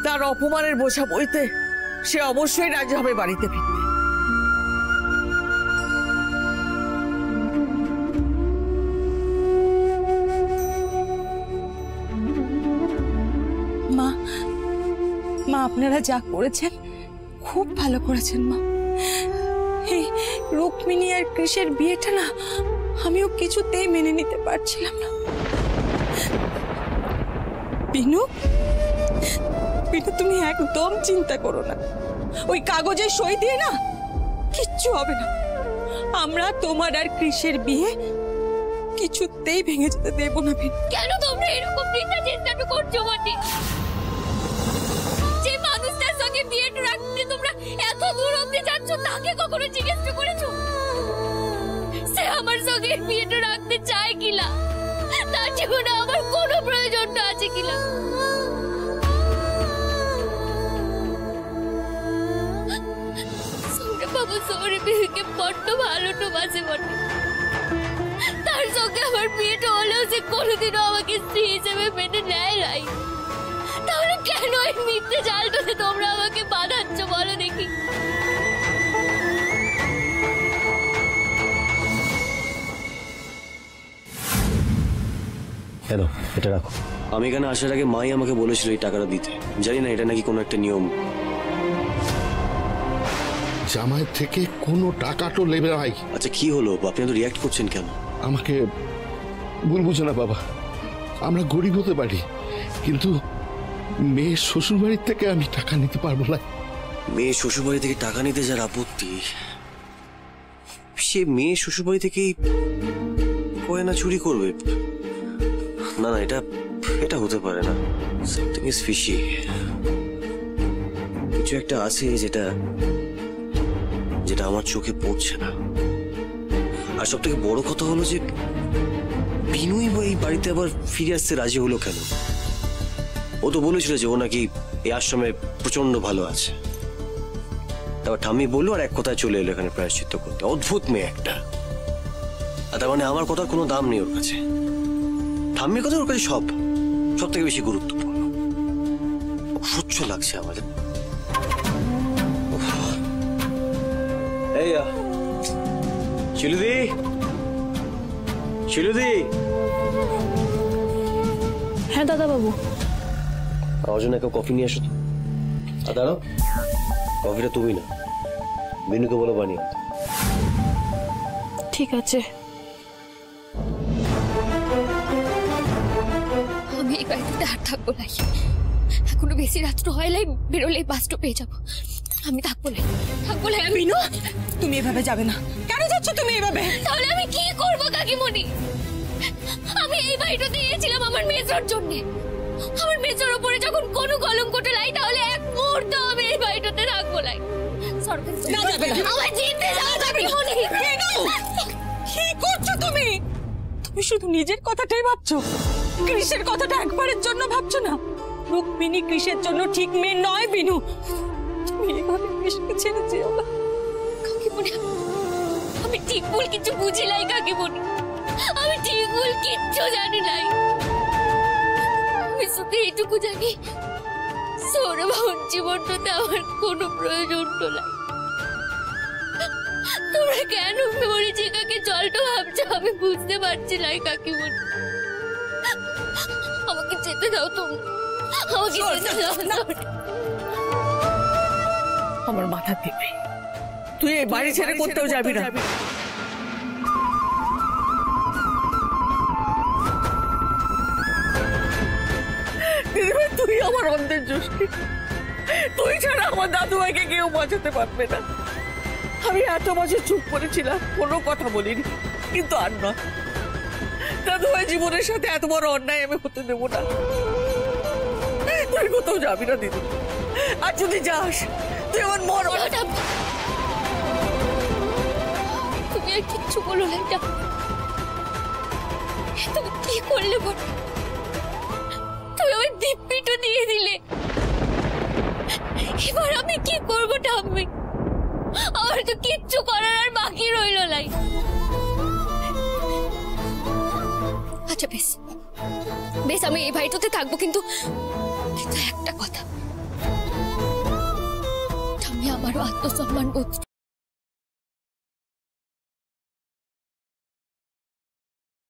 তার অপমানের বোঝা বইতে সে অবশ্যই রাজি হবে বাড়িতে ফিরতে। মা মা আপনারা যা করেছেন খুব ভালো করেছেন মা। এই রুক্মিণী আর কৃষের বিয়েটা না আমিও কিছুতেই মেনে নিতে পারছিলাম না। বিনু, বিনু তুমি একদম চিন্তা করো না, ওই কাগজে সই দিয়ে না কিচ্ছু হবে না। আমরা তোমার আর কৃষের বিয়ে কিছুতেই ভেঙে যেতে দেব না। বিনু, কেন তোমরা এরকম চিন্তা করছো? মানে যে মানুষটার সঙ্গে বিয়েটা রাখতে তোমরা এত দূর অবধি যাচ্ছ, তাকে কখনো জিজ্ঞেস করেছো সে আমার সঙ্গে বিয়েটা রাখতে চায় কিনা, তার জীবনে আমার কোনো প্রয়োজনটা আছে কিনা? বাবু সৌরে বিয়েকে বড্ড ভালো তো বাসে বটে, তার সঙ্গে আমার বিয়েটা হলেও সে কোনোদিনও আমাকে স্ত্রী হিসেবে মেনে নেয় নাই। তাহলে কেন এই মিথ্যে জালটাতে তোমরা আমাকে বাঁধাচ্ছ বলো দেখি? কেন এটা রাখো। আমি এখানে আসার আগে মাই আমাকে বলেছিল এই টাকাটা দিতে। জানি না এটা নাকি কোনো একটা নিয়ম। জামাইয়ের থেকে কোনো টাকা তো নেবে ভাই। আচ্ছা কি হলো, আপনি তো রিয়াক্ট করছেন কেন? আমাকে ভুল বুঝো না বাবা, আমরা গরিব হতে পারি কিন্তু মেয়ের শ্বশুর বাড়ির থেকে আমি টাকা নিতে পারবো না। মেয়ে শ্বশুর বাড়ি থেকে টাকা নিতে যার আপত্তি, সে মেয়ে শ্বশুর বাড়ি থেকেই গয়না চুরি করবে? না না, এটা এটা হতে পারে না। Something is fishy. কিছু একটা আছে যেটা যেটা আমার চোখে পড়ছে না। আর সব থেকে বড় কথা হলো যে বিনুই এই বাড়িতে আবার ফিরে আসতে রাজি হলো কেন? ও তো বলেছিল যে ও নাকি এই আশ্রমে প্রচন্ড ভালো আছে। তারপর ঠাম্মি বললো আর এক কথায় চলে এলো এখানে প্রায়শ্চিত্ত করতে। অদ্ভুত মেয়ে একটা। আর তার মানে আমার কথার কোনো দাম নেই ওর কাছে। ঠাম্মির কথা ওর কাছে সব থেকে বেশি গুরুত্বপূর্ণ। অসহ্য লাগছে আমাদের। এই শিলুদি, শিলুদি। হ্যাঁ দাদা বাবু। আমার জন্য একটা কফি নিয়ে আসো তো। আর দাঁড়াও, কফিটা তুমি না, বিনুকে বলো বানিয়ে আনতে। ঠিক আছে। আমি এই বাড়িতে আর থাকবো না। এখনো বেশি রাত্র হয় নাই, বেরোলেই বাসটা পেয়ে যাবো। আমি থাকবো না। বিনু তুমি এভাবে যাবে না। কেন যাচ্ছ তুমি এভাবে? তাহলে আমি কি করবো কাকিমণি? আমি এই বাড়িটা দিয়েছিলাম আমার মেজর জন্য। আমার মেজর উপরে যখন কোনো কলঙ্কটা লাই, তাহলে এক মুহূর্ত আমি এই বাড়িটাতে থাকবো না। আমার জিতে যাও কাকিমণি। কি করছো তুমি? তুমি শুধু নিজের কথাটাই ভাবছো, কৃষের কথাটা একবারের জন্য ভাবছো না। রুক্মিণী কৃষের জন্য ঠিক মেয়ে নয় বিনু। তুমি এইভাবে কৃষকে ছেড়ে যেও না কাকিমণি। আমি ঠিক ভুল কিছু বুঝি নাই কাকিমণি, আমি ঠিক ভুল কিচ্ছু জানি নাই। আমি শুধু এইটুকু জানি সৌরভের জীবনটাতে আমার কোনো প্রয়োজন তো নাই। তোমরা কেন মরিচিকাকে জলটা ভাবছো আমি বুঝতে পারছি না কাকিমণি। আমাকে যেতে দাও তোমরা, আমাকে যেতে দাও। আমার মাথা থেকে তুই এই বাড়ি ছেড়ে কোথাও যাবি না। তুই আমার অন্ধের জোষ্ঠী, তুই ছাড়া আমার দাদু ভাইকে কেউ বাঁচাতে পারবে না। আমি এত বছর চুপ করেছিলাম, কোনো কথা বলিনি, কিন্তু আর না। দাদু ভাই জীবনের সাথে এত বড় অন্যায় আমি হতে দেবো না। তুই কোথাও যাবি না দিদি, আর যদি যাস তুই আমার মন। তুমি আর কিচ্ছু বলো না। তুমি কি করলে বল? তুমি আমার দিব্যিটা দিয়ে দিলে। এবার আমি কি করবো ঠাম্মি? আমার তো কিচ্ছু করার আর বাকি রইল নাই। আচ্ছা বেশ বেশ, আমি এই বাড়িটাতে থাকবো, কিন্তু একটা কথা, আমারও আত্মসম্মান বোধ